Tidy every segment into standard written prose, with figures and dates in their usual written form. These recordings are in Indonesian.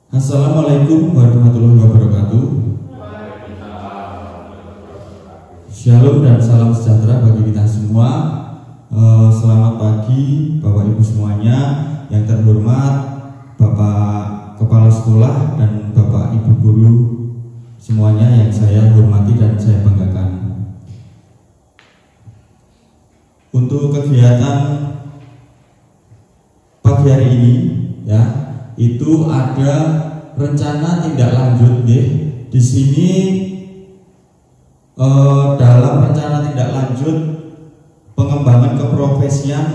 Assalamualaikum warahmatullahi wabarakatuh. Shalom dan salam sejahtera bagi kita semua. Selamat pagi Bapak Ibu semuanya. Yang terhormat Bapak Kepala Sekolah dan Bapak Ibu Guru semuanya yang saya hormati dan saya banggakan. Untuk kegiatan pagi hari ini ya, itu ada rencana tindak lanjut ya. Di sini dalam rencana tindak lanjut pengembangan keprofesian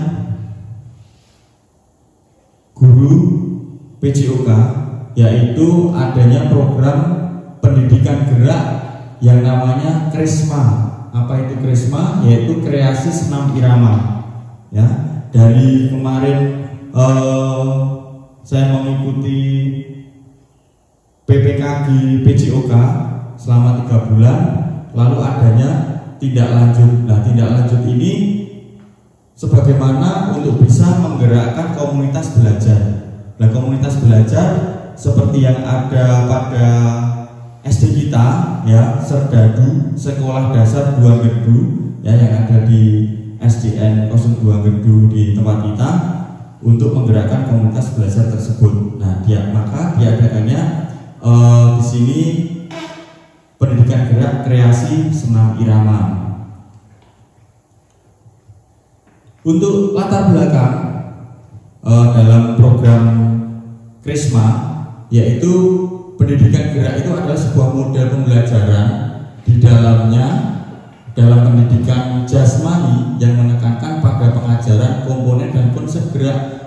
guru PJOK, yaitu adanya program pendidikan gerak yang namanya Krisma. Apa itu Krisma? Yaitu kreasi senam irama. Ya, dari kemarin saya mengikuti PPKG PJOK selama 3 bulan, lalu adanya tindak lanjut. Nah, tindak lanjut ini sebagaimana untuk bisa menggerakkan komunitas belajar. Nah, komunitas belajar seperti yang ada pada SD kita ya, Serdadu Sekolah Dasar 2 Gerdu ya, yang ada di SDN 02 Gerdu di tempat kita, untuk menggerakkan komunitas belajar tersebut. Nah, maka diadakannya di sini pendidikan gerak kreasi senam irama. Untuk latar belakang dalam program Krisma, yaitu pendidikan gerak itu adalah sebuah model pembelajaran di dalamnya dalam pendidikan jasmani yang menekankan pada pengajaran komponen dan konsep gerak.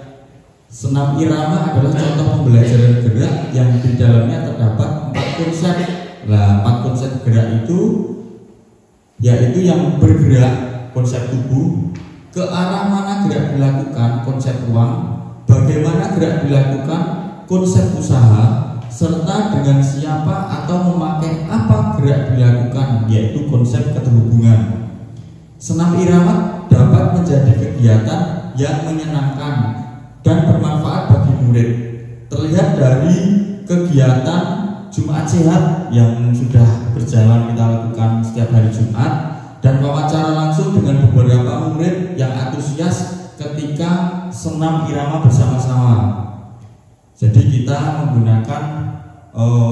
Senam irama adalah contoh pembelajaran gerak yang di dalamnya terdapat 4 konsep. Nah, 4 konsep gerak itu yaitu yang bergerak, konsep tubuh, ke arah mana gerak dilakukan, konsep ruang, bagaimana gerak dilakukan, konsep usaha, serta dengan siapa atau memakai apa gerak dilakukan, yaitu konsep keterhubungan. Senam irama dapat menjadi kegiatan yang menyenangkan dan bermanfaat bagi murid. Terlihat dari kegiatan Jumat Sehat yang sudah berjalan kita lakukan setiap hari Jumat, dan wawancara langsung dengan beberapa murid yang antusias ketika senam irama bersama-sama. Jadi kita menggunakan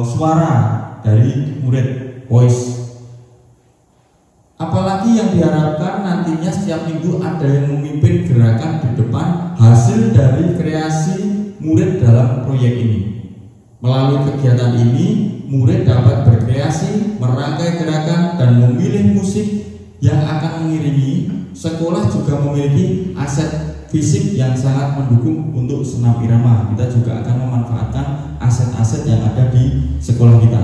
suara dari murid, voice. Apalagi yang diharapkan nantinya setiap minggu ada yang memimpin gerakan di depan hasil dari kreasi murid dalam proyek ini. Melalui kegiatan ini, murid dapat berkreasi, merangkai gerakan, dan memilih musik yang akan mengiringi. Sekolah juga memiliki aset fisik yang sangat mendukung untuk senam irama. Kita juga akan memanfaatkan aset-aset yang ada di sekolah kita.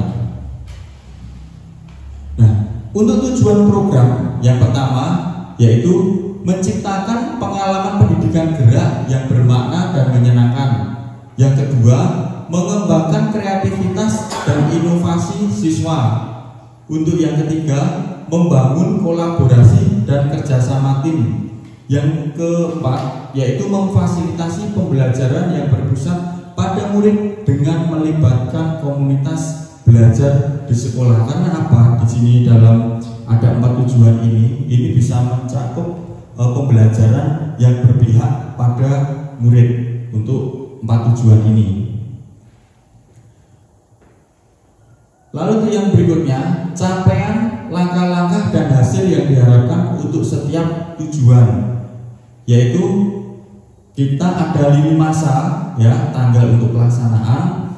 Nah, untuk tujuan program yang pertama yaitu menciptakan pengalaman pendidikan gerak yang bermakna dan menyenangkan. Yang kedua, mengembangkan kreativitas dan inovasi siswa. Untuk yang ketiga, membangun kolaborasi dan kerjasama tim. Yang keempat, yaitu memfasilitasi pembelajaran yang berpusat pada murid dengan melibatkan komunitas belajar di sekolah. Karena apa? Di sini dalam ada 4 tujuan ini bisa mencakup pembelajaran yang berpihak pada murid untuk 4 tujuan ini. Lalu yang berikutnya, capaian, langkah-langkah dan hasil yang diharapkan untuk setiap tujuan, yaitu kita ada lini masa ya, tanggal untuk pelaksanaan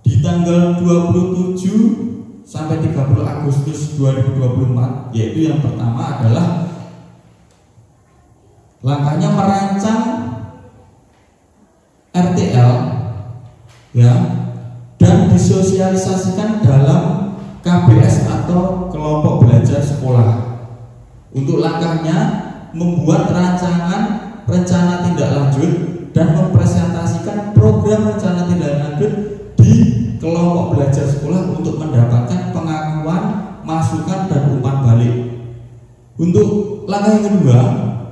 di tanggal 27 sampai 30 Agustus 2024, yaitu yang pertama adalah langkahnya merancang RTL ya, dan disosialisasikan dalam KBS atau kelompok belajar sekolah. Untuk langkahnya membuat rencana tindak lanjut dan mempresentasikan program rencana tindak lanjut di kelompok belajar sekolah untuk mendapatkan pengakuan, masukan, dan umpan balik. Untuk langkah yang kedua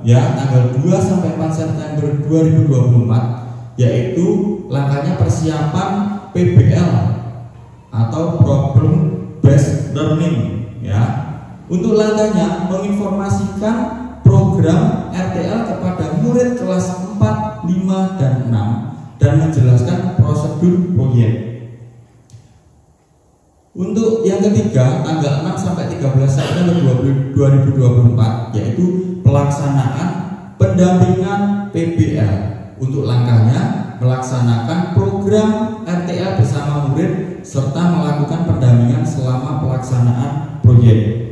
ya, tanggal 2 sampai 4 September 2024, yaitu langkahnya persiapan PBL atau problem based learning ya. Untuk langkahnya menginformasikan program RTL kepada murid kelas 4, 5, dan 6 dan menjelaskan prosedur proyek. Untuk yang ketiga, tanggal 6 sampai 13 September 2024 yaitu pelaksanaan pendampingan PBL. Untuk langkahnya melaksanakan program RTL bersama murid serta melakukan pendampingan selama pelaksanaan proyek.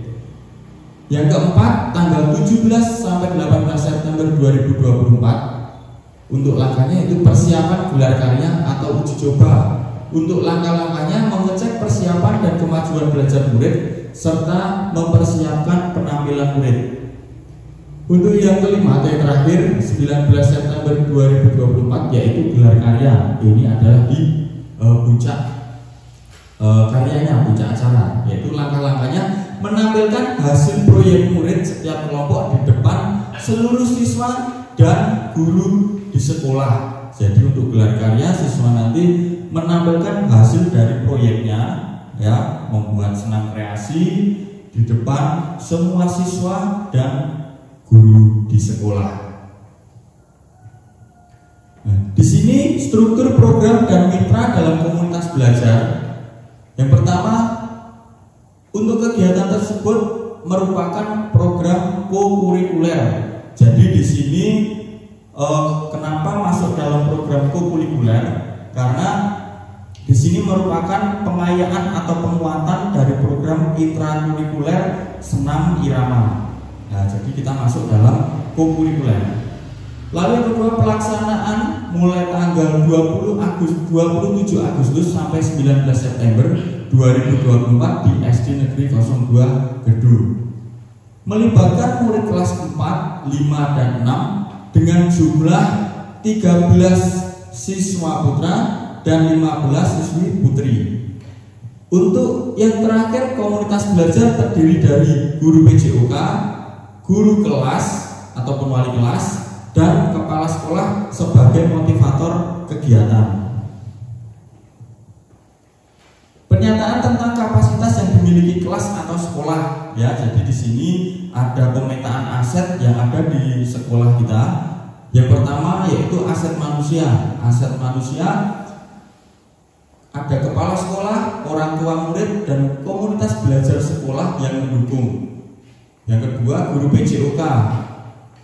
Yang keempat, tanggal 17 sampai 18 September 2024 untuk langkahnya itu persiapan gelar karya atau uji coba. Untuk langkah-langkahnya mengecek persiapan dan kemajuan belajar murid serta mempersiapkan penampilan murid. Untuk yang kelima atau yang terakhir 19 September 2024 yaitu gelar karya. Ini adalah di puncak karyanya, puncak acara, yaitu langkah-langkahnya menampilkan hasil proyek murid setiap kelompok di depan seluruh siswa dan guru di sekolah. Jadi untuk gelar karya siswa nanti menampilkan hasil dari proyeknya ya, membuat senam kreasi di depan semua siswa dan guru di sekolah. Nah, di sini struktur program dan mitra dalam komunitas belajar. Yang pertama, untuk kegiatan tersebut merupakan program co-kurikuler. Jadi di sini kenapa masuk dalam program co-kurikuler? Karena di sini merupakan pengayaan atau penguatan dari program intrakurikuler senam irama. Nah, jadi kita masuk dalam co-kurikuler. Lalu yang kedua, pelaksanaan mulai tanggal 27 Agustus sampai 19 September 2024 di SD Negeri 02 Gedung. Melibatkan murid kelas 4, 5, dan 6 dengan jumlah 13 siswa putra dan 15 siswi putri. Untuk yang terakhir, komunitas belajar terdiri dari guru PJOK, guru kelas ataupun wali kelas, dan kepala sekolah sebagai motivator kegiatan. Pernyataan tentang kapasitas yang dimiliki kelas atau sekolah ya. Jadi di sini ada pemetaan aset yang ada di sekolah kita. Yang pertama yaitu aset manusia. Aset manusia ada kepala sekolah, orang tua murid, dan komunitas belajar sekolah yang mendukung. Yang kedua, guru PJOK.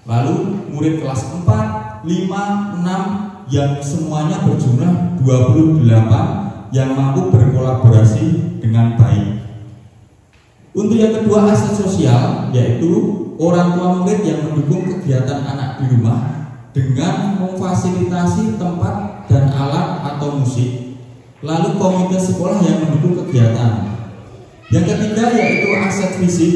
Lalu murid kelas 4, 5, 6 yang semuanya berjumlah 28 yang mampu berkolaborasi dengan baik. Untuk yang kedua, aset sosial, yaitu orang tua murid yang mendukung kegiatan anak di rumah dengan memfasilitasi tempat dan alat atau musik. Lalu komite sekolah yang mendukung kegiatan. Yang ketiga yaitu aset fisik.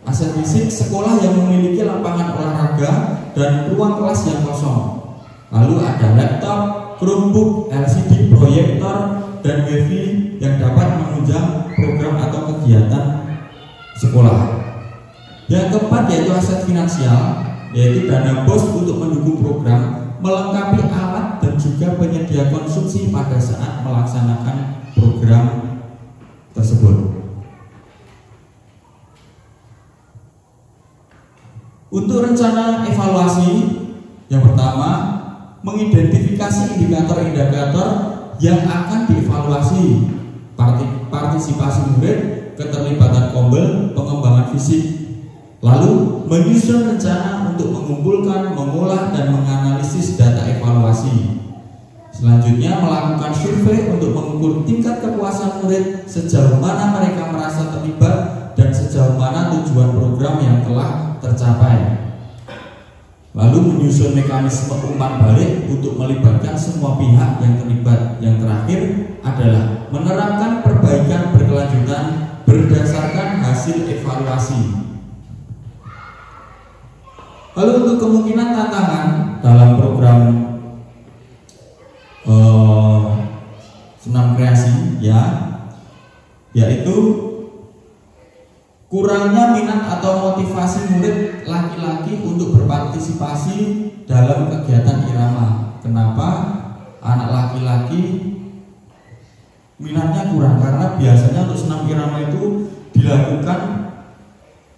Aset fisik, sekolah yang memiliki lapangan olahraga dan ruang kelas yang kosong. Lalu ada laptop, Chromebook, LCD, proyektor, dan wifi yang dapat menunjang program atau kegiatan sekolah. Yang keempat yaitu aset finansial, yaitu dana BOS untuk mendukung program, melengkapi alat dan juga penyedia konsumsi pada saat melaksanakan program tersebut. Untuk rencana evaluasi, yang pertama mengidentifikasi indikator-indikator yang akan dievaluasi, partisipasi murid, keterlibatan kombel, pengembangan fisik. Lalu menyusun rencana untuk mengumpulkan, mengolah, dan menganalisis data evaluasi. Selanjutnya melakukan survei untuk mengukur tingkat kepuasan murid, sejauh mana mereka merasa terlibat dan sejauh mana tujuan program yang telah tercapai. Lalu menyusun mekanisme umpan balik untuk melibatkan semua pihak yang terlibat. Yang terakhir adalah menerapkan perbaikan berkelanjutan berdasarkan hasil evaluasi. Lalu untuk kemungkinan tantangan dalam program senam kreasi ya, yaitu kurangnya minat atau motivasi murid laki-laki untuk berpartisipasi dalam kegiatan irama. Kenapa anak laki-laki minatnya kurang, karena biasanya untuk senam irama itu dilakukan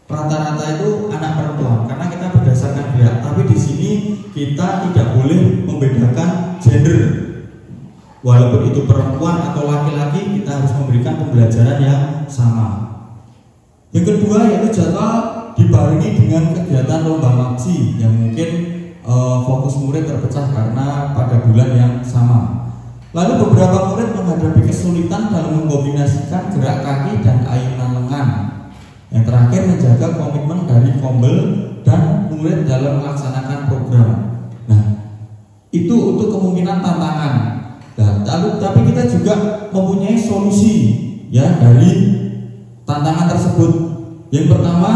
rata-rata itu anak perempuan karena kita berdasarkan gerak. Tapi di sini kita tidak boleh membedakan gender, walaupun itu perempuan atau laki-laki, kita harus memberikan pembelajaran yang sama. Yang kedua yaitu jadwal dibarengi dengan kegiatan lomba maksi yang mungkin fokus murid terpecah karena pada bulan yang sama. Lalu beberapa murid menghadapi kesulitan dalam mengkombinasikan gerak kaki dan ayunan lengan. Yang terakhir menjaga komitmen dari kombel dan murid dalam melaksanakan program. Nah, itu untuk kemungkinan tantangan. Nah, tapi kita juga mempunyai solusi ya dari tantangan tersebut. Yang pertama,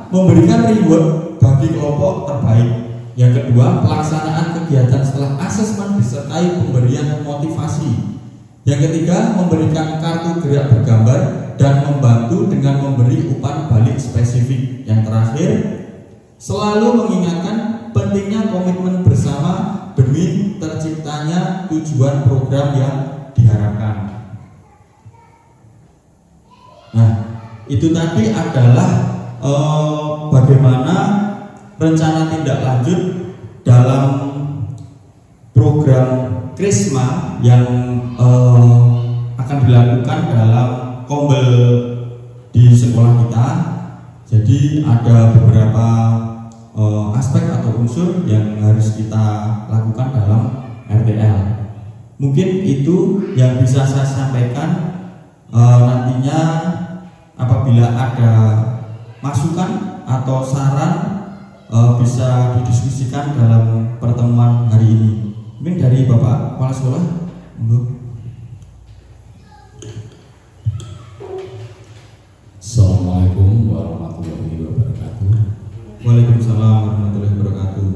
memberikan reward bagi kelompok terbaik. Yang kedua, pelaksanaan kegiatan setelah asesmen disertai pemberian motivasi. Yang ketiga, memberikan kartu gerak bergambar dan membantu dengan memberi umpan balik spesifik. Yang terakhir, selalu mengingatkan pentingnya komitmen bersama demi terciptanya tujuan program yang diharapkan. Nah, itu tadi adalah bagaimana rencana tindak lanjut dalam program Krisma yang akan dilakukan dalam kombel di sekolah kita. Jadi ada beberapa aspek atau unsur yang harus kita lakukan dalam RTL. Mungkin itu yang bisa saya sampaikan. Nantinya apabila ada masukan atau saran bisa didiskusikan dalam pertemuan hari ini. Mungkin dari Bapak Kepala Sekolah. Assalamualaikum warahmatullahi wabarakatuh. Waalaikumsalam warahmatullahi wabarakatuh.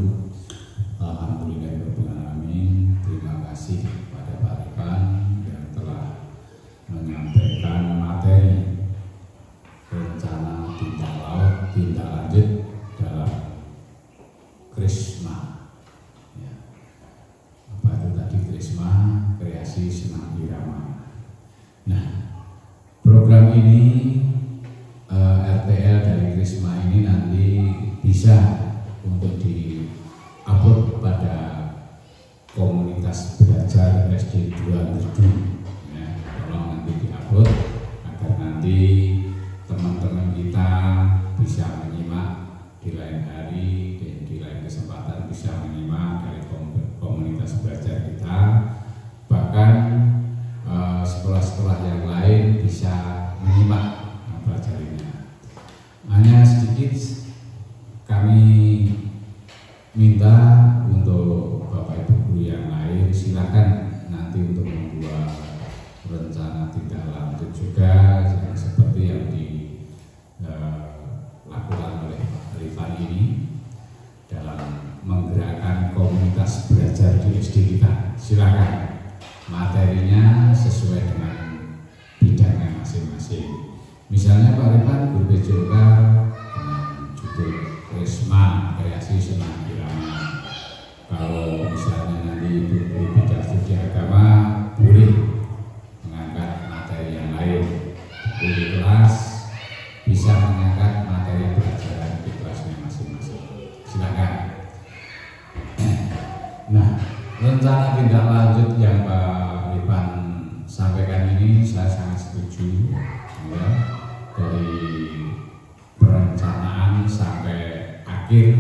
Alhamdulillahirrahmanirrahim. Terima kasih kepada Pak Rekan yang telah menyampaikan materi rencana tindak lanjut dalam Krisma. Ya. Apa itu tadi Krisma? Kreasi senam irama. Nah, program ini RTL dari Krisma ini nanti bisa untuk di-upload pada komunitas belajar SD 2 ya, tolong nanti di-upload agar nanti teman-teman kita bisa menyimak di lain hari dan di lain kesempatan bisa menyimak dari komunitas belajar kita, bahkan sekolah-sekolah yang lain bisa menyimak pelajarinya. Hanya sedikit kami minta untuk Bapak Ibu guru yang lain, silakan nanti untuk membuat rencana tindak lanjut juga seperti yang dilakukan oleh Pak Rifan ini dalam menggerakkan komunitas belajar di SD kita. Silakan materinya sesuai dengan bidangnya masing-masing. Misalnya Pak Rifan BPJK dengan judul Krisma kreasi senam irama. Kalau misalnya nanti Ibu bidang studi agama boleh mengangkat materi yang lain. Di kelas bisa mengangkat materi pelajaran di kelasnya masing-masing. Silakan. Nah, rencana tindak lanjut yang Pak Rifan sampaikan ini saya sangat setuju. Ya, dari perencanaan sampai akhir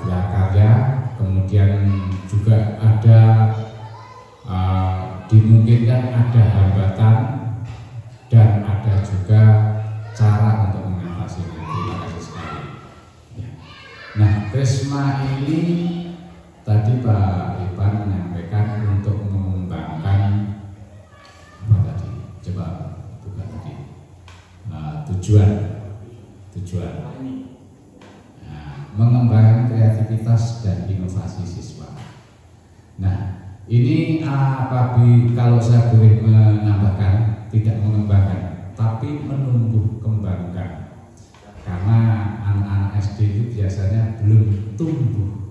gelar karya, kemudian juga ada dimungkinkan ada hambatan dan ada juga cara untuk mengatasinya. Terima kasih sekali. Ya. Nah, Krisma ini tadi Pak Ipan menyampaikan untuk mengembangkan apa tadi? Coba bukan tadi. Tujuan. Nah, mengembangkan kreativitas dan inovasi siswa. Nah, ini kalau saya boleh menambahkan, tidak mengembangkan, tapi menumbuh kembangkan. Karena anak-anak SD itu biasanya belum tumbuh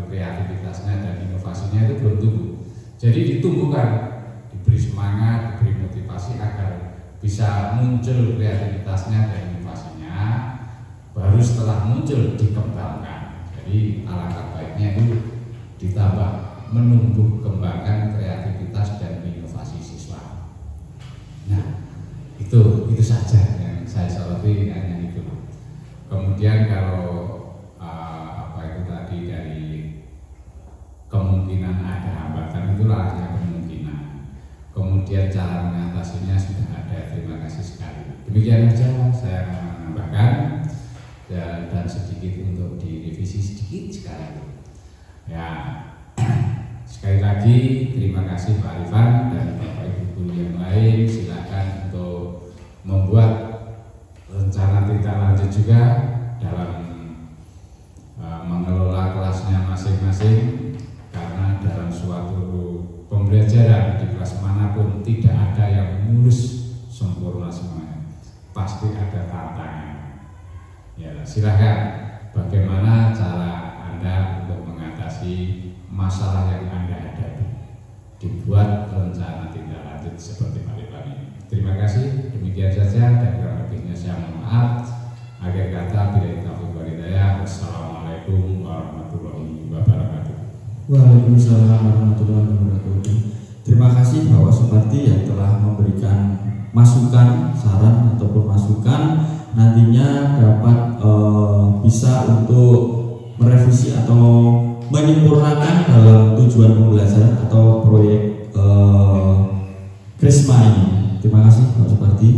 kreativitasnya dan inovasinya itu belum tumbuh. Jadi ditumbuhkan, diberi semangat bisa muncul kreativitasnya dan inovasinya, baru setelah muncul dikembangkan. Jadi alangkah baiknya itu ditambah menumbuh kembangkan kreativitas dan inovasi siswa. Nah, itu saja yang saya soroti, hanya itu. Kemudian kalau apa itu tadi dari kemungkinan ada hambatan, itulah yang kemungkinan. Kemudian cara mengatasinya sudah ada. Terima kasih sekali. Demikian saja saya menambahkan dan sedikit untuk direvisi sedikit sekali. Ya, sekali lagi terima kasih Pak Arifan dan Bapak Ibu guru yang lain. Silakan untuk membuat rencana tindak lanjut juga dalam mengelola kelasnya masing-masing, karena dalam suatu pembelajaran di kelas manapun tidak ada yang mulus sempurna semuanya, pasti ada tantangan. Ya, silakan bagaimana cara Anda untuk mengatasi masalah yang Anda hadapi, dibuat rencana tindak lanjut seperti Pak Arifan ini. Terima kasih, demikian saja, dan kurang lebihnya saya mohon maaf. Akhir kata, bila taufiq wal hidayah. Wassalamualaikum warahmatullahi wabarakatuh. Waalaikumsalam warahmatullahi wabarakatuh. Terima kasih Bapak Supardi yang telah memberikan masukan, saran ataupun masukan, nantinya dapat bisa untuk merevisi atau menyempurnakan dalam tujuan pembelajaran atau proyek Krisma ini. Terima kasih Pak Supardi.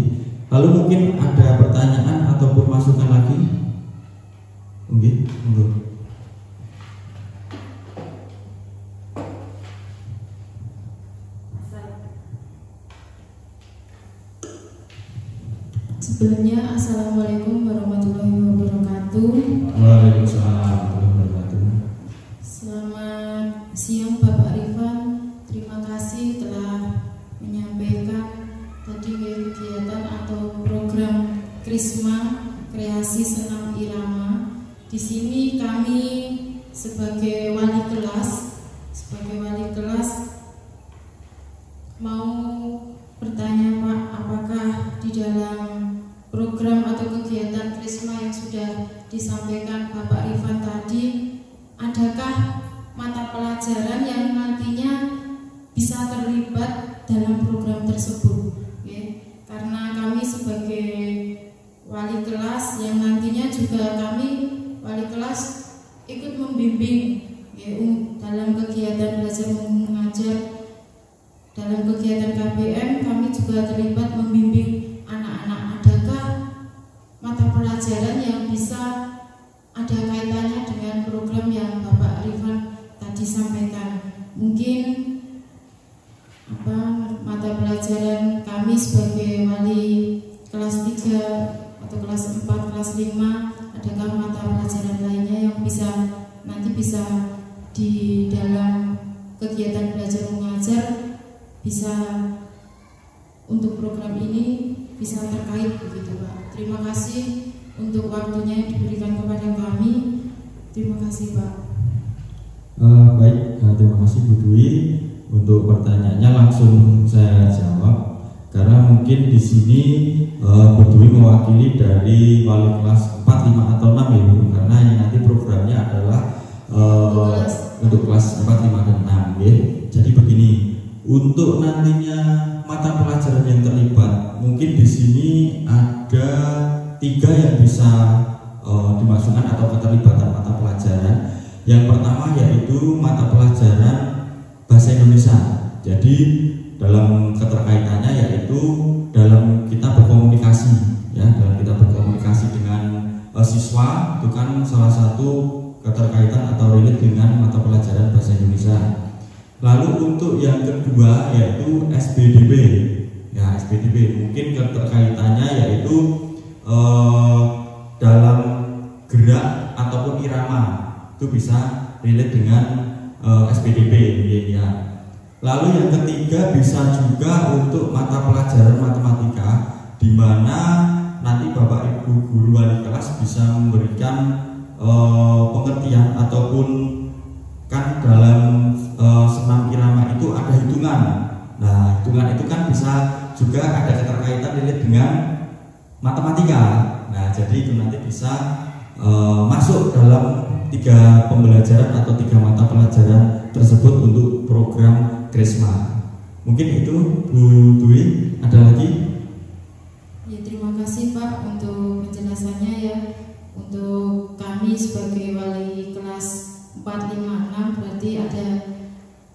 Lalu mungkin ada pertanyaan ataupun masukan lagi? Mungkin, Sebelumnya, Assalamualaikum warahmatullahi wabarakatuh. Waalaikumsalam warahmatullahi wabarakatuh. Selamat siang Bapak Arifan. Terima kasih telah menyampaikan tadi kegiatan atau program Krisma Kreasi Senam Irama. Di sini kami sebagai wali kelas mau bertanya Pak, apakah di dalam program atau kegiatan Krisma yang sudah disampaikan Bapak Arifan tadi, adakah mata pelajaran yang nantinya bisa terlibat dalam program tersebut? Karena kami sebagai wali kelas yang nantinya juga kami wali kelas ikut membimbing dalam kegiatan belajar mengajar. Dalam kegiatan KBM kami juga terlibat membimbing anak-anak. Adakah mata pelajaran yang bisa ada kaitannya dengan program yang Bapak Arifan tadi sampaikan? Mungkin mata pelajaran kami sebagai wali kelas 3 atau kelas 4, kelas 5, adakah mata pelajaran lainnya yang nanti bisa di dalam kegiatan belajar mengajar bisa untuk program ini bisa terkait begitu Pak. Terima kasih untuk waktunya yang diberikan kepada kami. Terima kasih Pak. Baik, terima kasih Bu Dwi. Untuk pertanyaannya langsung saya jawab, karena mungkin di sini Bu Dwi mewakili dari wali kelas 4, 5 atau 6 ya Bu, karena ini nanti programnya adalah untuk kelas 4, 5 dan 6 ya. Jadi begini, untuk nantinya mata pelajaran yang terlibat, mungkin di sini ada 3 yang bisa dimasukkan atau keterlibatan mata pelajaran. Yang pertama yaitu mata pelajaran bahasa Indonesia. Jadi dalam keterkaitannya yaitu dalam kita berkomunikasi, ya, dalam kita berkomunikasi dengan siswa, itu kan salah satu keterkaitan atau relate dengan mata pelajaran bahasa Indonesia. Lalu untuk yang kedua yaitu SBDB, ya SBDB mungkin keterkaitannya yaitu dalam gerak ataupun irama, itu bisa relate dengan SPDB ya. Lalu yang ketiga bisa juga untuk mata pelajaran matematika, di mana nanti Bapak Ibu guru wali kelas bisa memberikan pengertian ataupun kan dalam senam irama itu ada hitungan. Nah Nah, hitungan itu kan bisa juga ada keterkaitan relate dengan matematika. Nah, jadi itu nanti bisa masuk dalam 3 pembelajaran atau 3 mata pelajaran tersebut untuk program Krisma. Mungkin itu Bu Dwi, ada lagi? Ya, terima kasih Pak untuk penjelasannya ya. Untuk kami sebagai wali kelas 456 berarti ada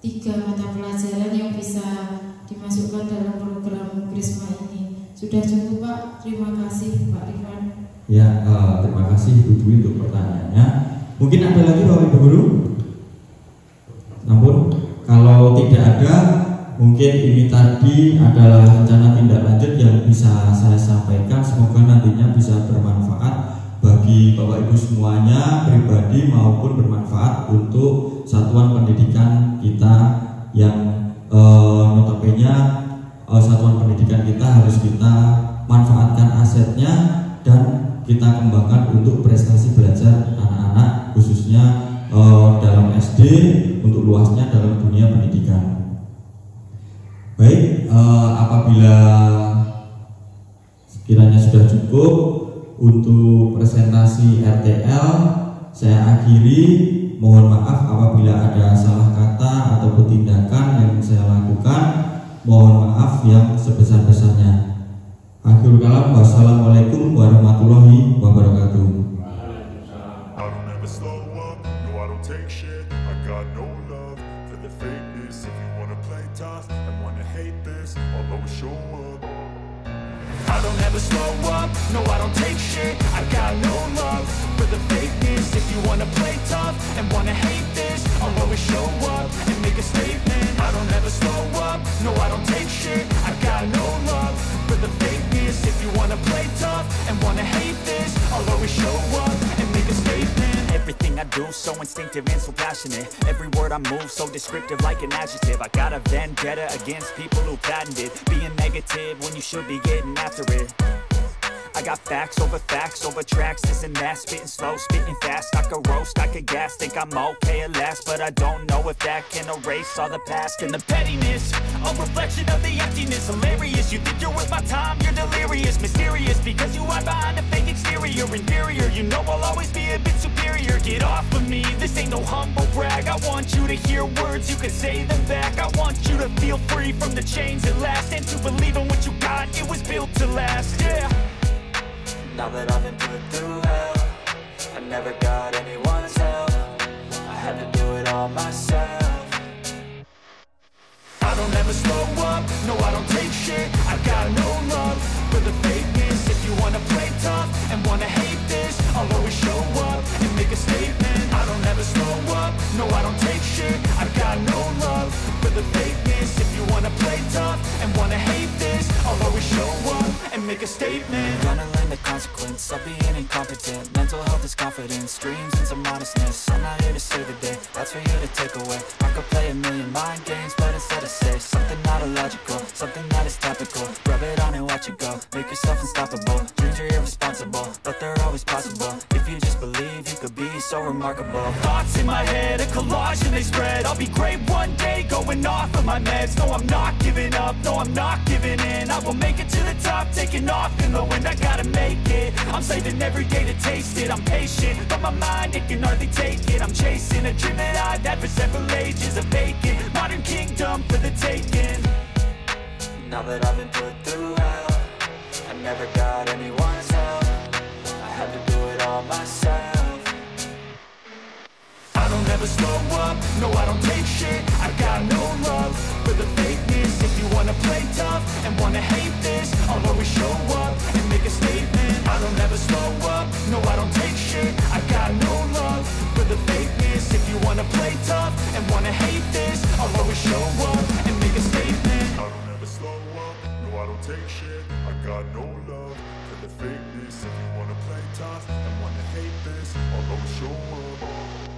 3 mata pelajaran yang bisa dimasukkan dalam program Krisma ini. Sudah cukup Pak, terima kasih Pak Rifan. Ya, terima kasih Bu Dwi untuk pertanyaannya. Mungkin ada lagi Bapak Ibu Guru? Namun kalau tidak ada, mungkin ini tadi adalah rencana tindak lanjut yang bisa saya sampaikan. Semoga nantinya bisa bermanfaat bagi Bapak Ibu semuanya pribadi maupun bermanfaat untuk satuan pendidikan kita yang notabene satuan pendidikan kita harus kita manfaatkan asetnya dan kita kembangkan untuk prestasi belajar anak-anak khususnya dalam SD untuk luasnya dalam dunia pendidikan. Baik, apabila sekiranya sudah cukup untuk presentasi RTL, saya akhiri. Mohon maaf apabila ada salah kata ataupun tindakan yang saya lakukan. Mohon maaf yang sebesar-besarnya. Akhirul kalam, wassalamualaikum warahmatullahi wabarakatuh. I don't ever slow up, no I don't take shit. I got no love for the fakeness. If you wanna play tough and wanna hate this, I'll always show up and make a statement. I don't ever slow up, no I don't take shit. I got no love for the fakeness. If you wanna play tough and wanna hate this, I'll always show up and make a statement. Everything I do so instinctive and so passionate. Every word I move so descriptive like an adjective. I got a vendetta against people who patented being negative when you should be getting after it. I got facts over tracks, this and that. Spitting slow, spitting fast. I could roast, I could gas. Think I'm okay at last, but I don't know if that can erase all the past. And the pettiness, a reflection of the emptiness. Hilarious, you think you're worth my time, you're delirious. Mysterious, because you hide behind a fake exterior. Inferior, you know I'll always be a bit superior. Get off of me, this ain't no humble brag. I want you to hear words, you can say them back. I want you to feel free from the chains at last, and to believe in what you got, it was built to last, yeah. Now that I've been put through hell, I never got anyone's help. I had to do it all myself. I don't ever slow up, no I don't take shit. I got no love for the fakeness. If you wanna play tough and wanna hate this, I'll always show up and make a statement. I don't ever slow up, no I don't take shit. I got no love for the fakeness. If you wanna play tough and wanna hate this, I'll always show up and make a statement. Gonna learn the consequence of being incompetent. Mental health is confidence, dreams and some modestness. I'm not here to save the day, that's for you to take away. I could play a million mind games, but instead I say something not illogical, something that is topical. Rub it on and watch it go, make yourself unstoppable. Dreams are irresponsible, but they're always possible. If you just believe, you could be so remarkable. Thoughts in my head, a collage and they spread. I'll be great one day, going off of my meds. No, I'm not giving up, no, I'm not giving in. I will make it to the top, taking off in the wind. I gotta make it, I'm saving every day to taste it. I'm patient, but my mind, it can hardly take it. I'm chasing a dream that I've had for several ages. A vacant, modern kingdom for the taking. Now that I've been put through hell, I never got anyone's help. I had to do it all myself. I don't ever slow up, no I don't take shit. I got no love for the fakeness. If you wanna play tough and wanna hate this, I'll always show up and make a statement. I don't ever slow up, no I don't take shit. I got no love for the fakeness. If you wanna play tough and wanna hate this, I'll always show up and make a statement. I don't ever slow up, no I don't take shit. I got no love for the fakeness. If you wanna play tough and wanna hate this, I'll always show up.